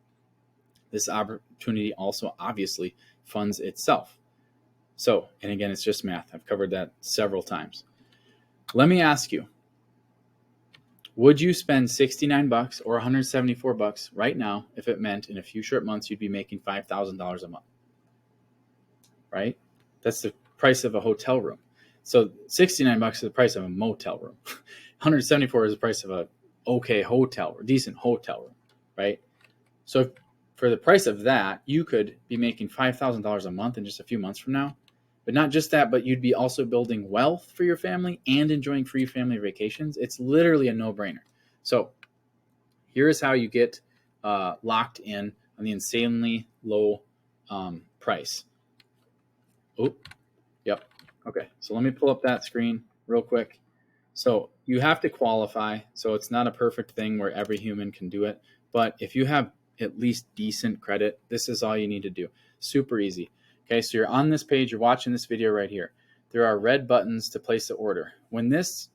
This opportunity also obviously funds itself. So, and again, it's just math. I've covered that several times. Let me ask you, would you spend 69 bucks or 174 bucks right now if it meant in a few short months you'd be making $5,000 a month? Right? That's the price of a hotel room. So 69 bucks is the price of a motel room. 174 is the price of a okay hotel or decent hotel room, right? So for the price of that, you could be making $5,000 a month in just a few months from now. But not just that, but you'd be also building wealth for your family and enjoying free family vacations. It's literally a no-brainer. So here is how you get locked in on the insanely low price. Oh, yep. Okay, so let me pull up that screen real quick. So you have to qualify. So it's not a perfect thing where every human can do it. But if you have at least decent credit, this is all you need to do. Super easy. Okay, so you're on this page, you're watching this video right here. There are red buttons to place the order. When this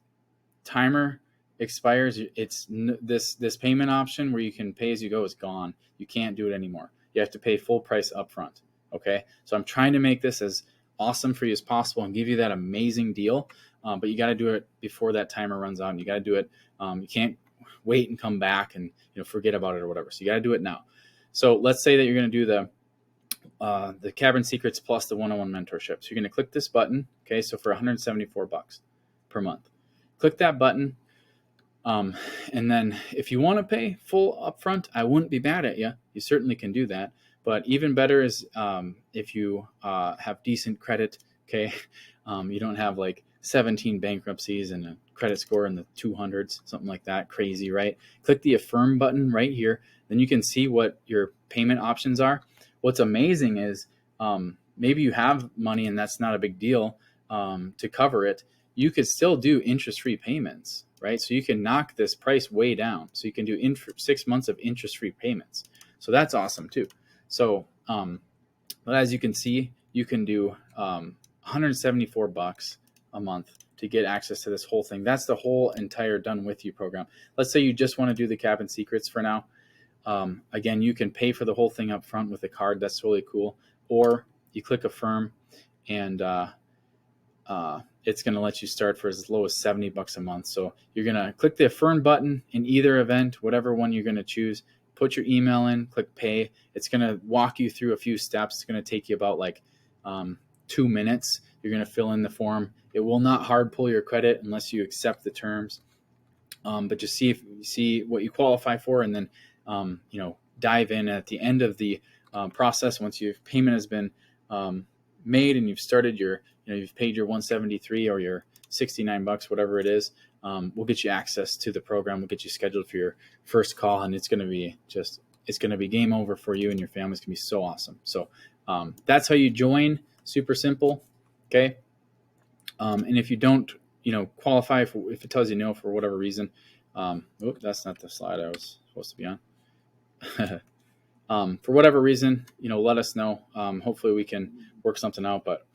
timer expires, it's this payment option where you can pay as you go is gone. You can't do it anymore. You have to pay full price upfront. Okay, so I'm trying to make this as awesome for you as possible and give you that amazing deal. But you got to do it before that timer runs out. And you got to do it. You can't wait and come back and forget about it or whatever. So you got to do it now. So let's say that you're going to do the Cabin Secrets plus the one-on-one mentorship. So you're going to click this button. Okay, so for 174 bucks per month, click that button. And then if you want to pay full upfront, I wouldn't be mad at you. You certainly can do that. But even better is if you have decent credit. Okay, you don't have like 17 bankruptcies and a credit score in the 200s, something like that. Crazy, right? Click the affirm button right here. Then you can see what your payment options are. What's amazing is maybe you have money and that's not a big deal to cover it. You could still do interest-free payments, right? So you can knock this price way down. So you can do 6 months of interest-free payments. So that's awesome too. So, but as you can see, you can do 174 bucks a month to get access to this whole thing. That's the whole entire Done With You program. Let's say you just want to do the Cabin Secrets for now. Again, you can pay for the whole thing up front with a card. That's really cool. Or you click Affirm and it's going to let you start for as low as 70 bucks a month. So you're going to click the Affirm button in either event, whatever one you're going to choose. Put your email in, click pay. It's going to walk you through a few steps. It's going to take you about like 2 minutes. You're going to fill in the form. It will not hard pull your credit unless you accept the terms. But just see what you qualify for, and then dive in at the end of the process. Once your payment has been made and you've started you've paid your 173 or your 69 bucks, whatever it is. We'll get you access to the program. We'll get you scheduled for your first call, and it's going to be game over for you and your family. It's going to be so awesome. So that's how you join. Super simple. Okay. And if you don't, qualify if it tells you no for whatever reason, that's not the slide I was supposed to be on. For whatever reason, let us know. Hopefully we can work something out, but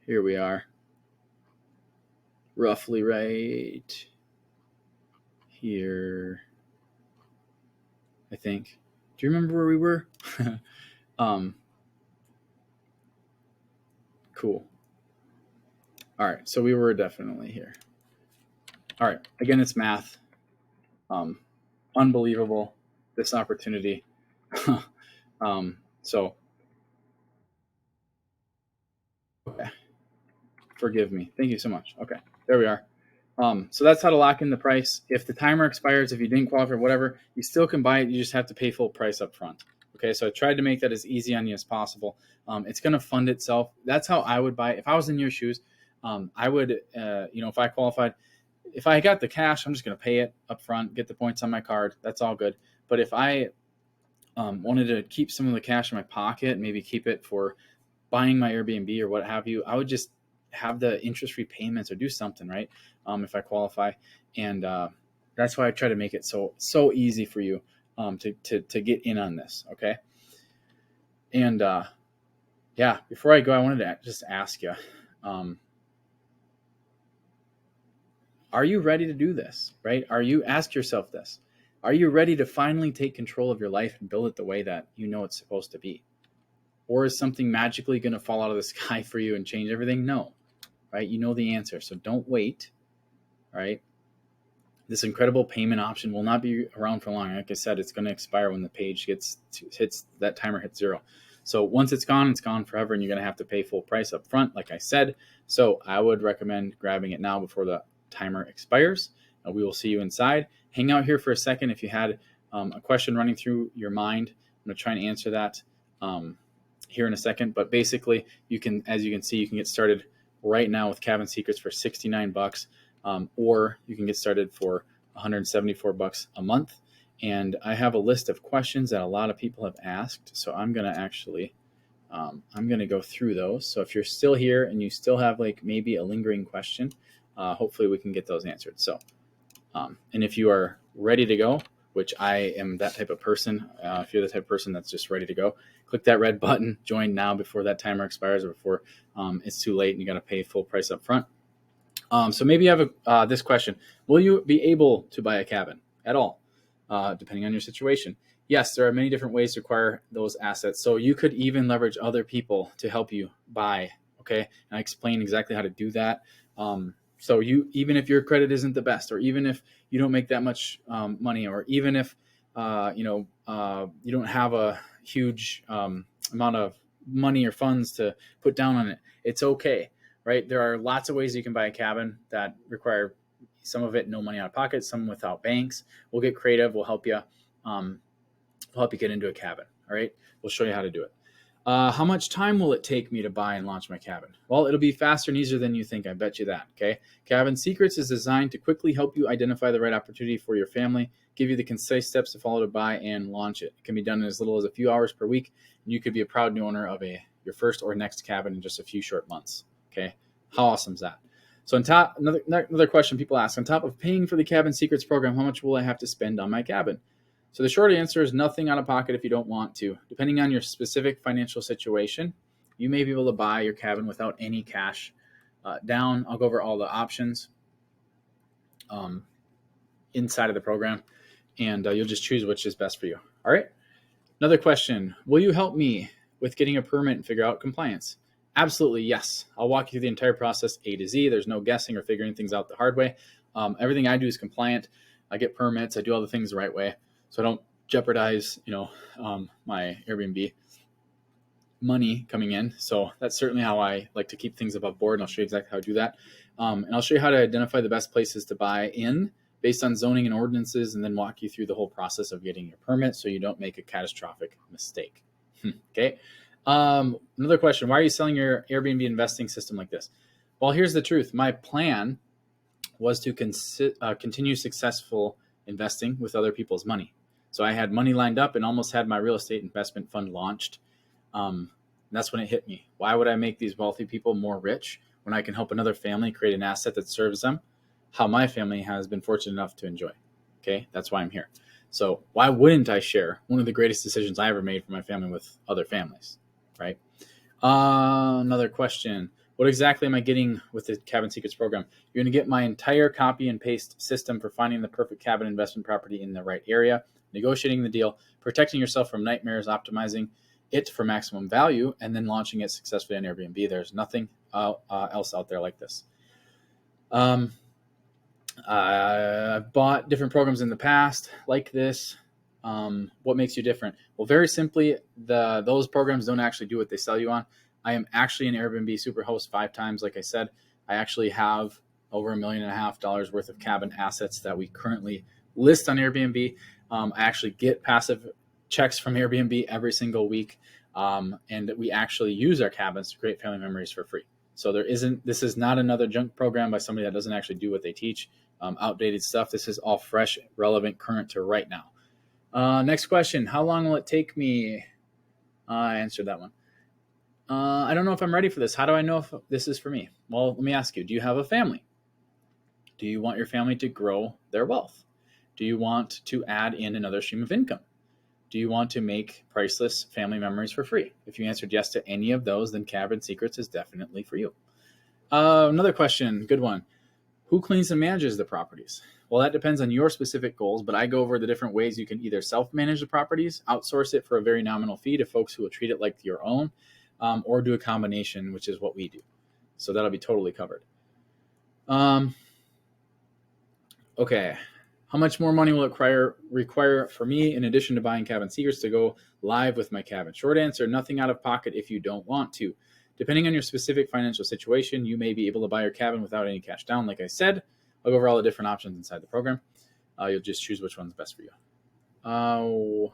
here we are. Roughly right here, I think. Do you remember where we were? Cool. All right, so we were definitely here. All right, again, it's math. Unbelievable, this opportunity. So, okay. Forgive me. Thank you so much. Okay, there we are. So that's how to lock in the price. If the timer expires, if you didn't qualify or whatever, you still can buy it. You just have to pay full price up front. Okay, so I tried to make that as easy on you as possible. It's going to fund itself. That's how I would buy it. If I was in your shoes, I would, if I qualified, if I got the cash, I'm just going to pay it up front, get the points on my card. That's all good. But if I wanted to keep some of the cash in my pocket, maybe keep it for buying my Airbnb or what have you, I would just have the interest-free payments or do something, right? If I qualify. And that's why I try to make it so easy for you to get in on this, okay? And yeah, before I go, I wanted to just ask you, are you ready to do this, right? Ask yourself this. Are you ready to finally take control of your life and build it the way that you know it's supposed to be? Or is something magically going to fall out of the sky for you and change everything? No, right? You know the answer, so don't wait, right? This incredible payment option will not be around for long. Like I said, it's going to expire when the page that timer hits 0. So once it's gone forever, and you're going to have to pay full price up front, like I said. So I would recommend grabbing it now before the timer expires. We will see you inside. Hang out here for a second if you had a question running through your mind. I'm going to try and answer that here in a second. But basically, as you can see, you can get started right now with Cabin Secrets for $69. Or you can get started for $174 a month. And I have a list of questions that a lot of people have asked. So I'm going to actually, I'm going to go through those. So if you're still here and you still have like maybe a lingering question, hopefully we can get those answered. So, and if you are ready to go, which I am that type of person, if you're the type of person that's just ready to go, click that red button, join now before that timer expires or before it's too late and you got to pay full price up front. So maybe you have this question. Will you be able to buy a cabin at all, depending on your situation? Yes, there are many different ways to acquire those assets. So you could even leverage other people to help you buy, okay? And I explain exactly how to do that. So even if your credit isn't the best, or even if you don't make that much money, or even if you don't have a huge amount of money or funds to put down on it, it's okay. Right? There are lots of ways you can buy a cabin that require some of it no money out of pocket, some without banks. We'll get creative. We'll help you. We'll help you get into a cabin. All right. We'll show you how to do it. How much time will it take me to buy and launch my cabin? Well, it'll be faster and easier than you think. I bet you that. Okay. Cabin Secrets is designed to quickly help you identify the right opportunity for your family, give you the concise steps to follow to buy and launch it. It can be done in as little as a few hours per week, and you could be a proud new owner of your first or next cabin in just a few short months. Okay. How awesome is that? So another question people ask, on top of paying for the Cabin Secrets program, how much will I have to spend on my cabin? So the short answer is nothing out of pocket if you don't want to. Depending on your specific financial situation, you may be able to buy your cabin without any cash down. I'll go over all the options inside of the program, and you'll just choose which is best for you. All right. Another question, will you help me with getting a permit and figure out compliance? Absolutely, yes. I'll walk you through the entire process A to Z. There's no guessing or figuring things out the hard way. Everything I do is compliant. I get permits. I do all the things the right way, so I don't jeopardize, my Airbnb money coming in. So that's certainly how I like to keep things above board, and I'll show you exactly how to do that. And I'll show you how to identify the best places to buy in based on zoning and ordinances, and then walk you through the whole process of getting your permit so you don't make a catastrophic mistake. Okay. Another question, why are you selling your Airbnb investing system like this? Well, here's the truth. My plan was to continue successful investing with other people's money. So I had money lined up and almost had my real estate investment fund launched. That's when it hit me. Why would I make these wealthy people more rich when I can help another family create an asset that serves them how my family has been fortunate enough to enjoy? Okay, that's why I'm here. So why wouldn't I share one of the greatest decisions I ever made for my family with other families, right? Another question. What exactly am I getting with the Cabin Secrets program? You're going to get my entire copy and paste system for finding the perfect cabin investment property in the right area, negotiating the deal, protecting yourself from nightmares, optimizing it for maximum value, and then launching it successfully on Airbnb. There's nothing else out there like this. I've bought different programs in the past like this. What makes you different? Well, very simply, those programs don't actually do what they sell you on. I am actually an Airbnb superhost 5 times. Like I said, I actually have over $1.5 million worth of cabin assets that we currently list on Airbnb. I actually get passive checks from Airbnb every single week. And we actually use our cabins to create family memories for free. So this is not another junk program by somebody that doesn't actually do what they teach, outdated stuff. This is all fresh, relevant, current to right now. Next question. How long will it take me? I answered that one. I don't know if I'm ready for this. How do I know if this is for me? Well, let me ask you, do you have a family? Do you want your family to grow their wealth? Do you want to add in another stream of income? Do you want to make priceless family memories for free? If you answered yes to any of those, then Cabin Secrets is definitely for you. Another question, good one. Who cleans and manages the properties? Well, that depends on your specific goals, but I go over the different ways you can either self-manage the properties, outsource it for a very nominal fee to folks who will treat it like your own, or do a combination, which is what we do. So that'll be totally covered. Okay. How much more money will it require for me, in addition to buying Cabin Secrets, to go live with my cabin? Short answer, nothing out of pocket if you don't want to. Depending on your specific financial situation, you may be able to buy your cabin without any cash down. Like I said, I'll go over all the different options inside the program. You'll just choose which one's best for you. All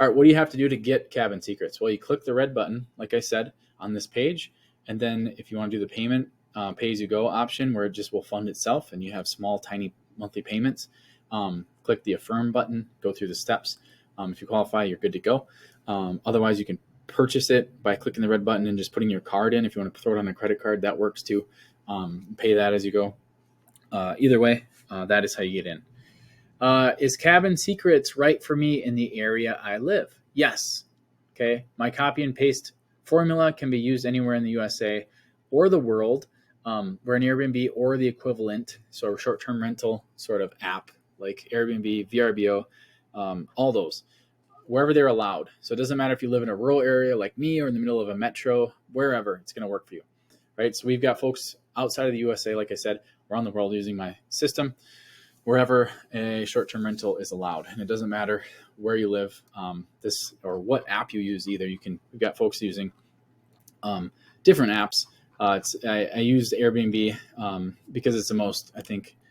right, what do you have to do to get Cabin Secrets? Well, you click the red button, like I said, on this page. And then if you want to do the payment, pay-as-you-go option, where it just will fund itself and you have small, tiny monthly payments, click the affirm button, go through the steps. If you qualify, you're good to go. Otherwise, you can purchase it by clicking the red button and just putting your card in. If you want to throw it on a credit card, that works too. Pay that as you go. Either way, that is how you get in. Is Cabin Secrets right for me in the area I live? Yes. Okay. My copy and paste formula can be used anywhere in the USA or the world. We're an Airbnb or the equivalent, so a short-term rental sort of app like Airbnb, VRBO, all those, wherever they're allowed. So it doesn't matter if you live in a rural area like me or in the middle of a metro, wherever, it's going to work for you, right? So we've got folks outside of the USA, like I said, around the world using my system, wherever a short-term rental is allowed. And it doesn't matter where you live, this or what app you use either. We've got folks using different apps. I use Airbnb because it's the most, I think,